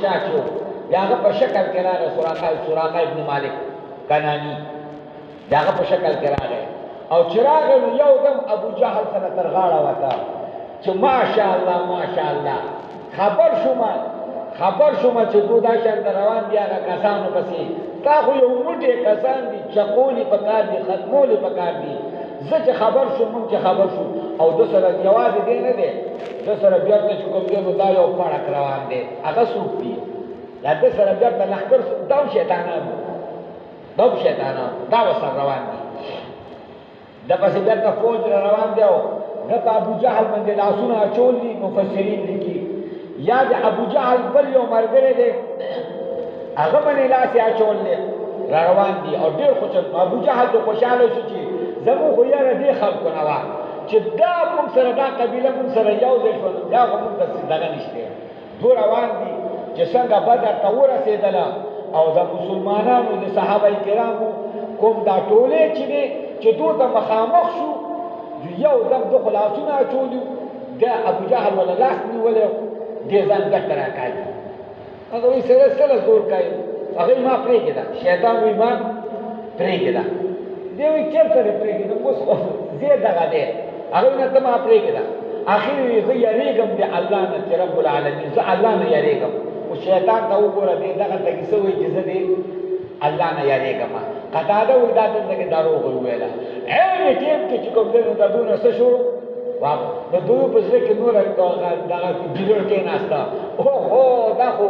شاچو یاغه په شکل کې راغی سراقه ابن مالک کنانی داغه په شکل کې راغی او چراغ یو دم ابو جهل سره تر غاړه وتا چې ماشاء الله خبر شوم چې دوی شان روان دي هغه کسانو پسې تا خو یو موټی کسان دي چقولی پکار دي ختمولی پکار دي زه چې خبر شو او د سره جواز دی نه دی د سره بیا چې کوم دی نو دا یو پړک روان دی هغه څوک دی یا د سره بیا د لښکر دا شیطانان دا وسره روان دي د پسې بیا د فوج روان دی او د ابو جهل باندې لاسونه اچول دي مفسرین لیکي یا د ابو جهل بل یو مرګره دی هغه باندې لاس اچول دي روان دي او ډېر خوش ابو جهل ته خوشاله شو چې زمو خو یاره دې خلکو نه وه چې دا موږ سره دا قبیله موږ سره یو ځای شول دا خو موږ ته دغه نشته دوی روان دي چې څنګه بدر ته ورسېدله او د مسلمانانو د صحابه کرامو کوم دا ټولې چې دی چې دوی ته مخامخ شو یو دم د خلاصونه اچولي دا ابو جهل ولا لاس نیولی دې ځان ګټه راکاږي هغه وایي سره زور کوي هغه ما پرېږده شیطان وایي ما پرېږده دی وایي چېرته دې پرېږدم اوس زه دغه دی هغه نه ته ما پرېږده اخر وایي زه یېرېږم د الله نه چې رب العالمین زه الله نه یېرېږم او شیطان ته وګوره دی دغه ته کیسه وایي چې زه دې الله نه یېرېږم قتاده وایي دا دلته کې دروغ وویله عین ټیم کې چې کوم دی نو د دونه څه شو د دوی په زړه کې نور دغه ګیلر کېناسته اوهو دا خو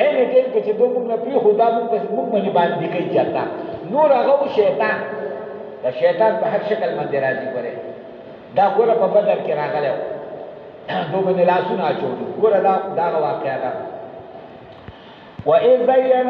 عین ټیم کې چې دوی موږ نه پرېښو دا موږ باندې باندې کوي چېرته نور هغه و شیطان د شیطان په هر شکل باندې راځي ګوره دا ګوره په بدر کې راغلی دوی باندې لاسونه اچولي ګوره دا واقعه ده وإذ زين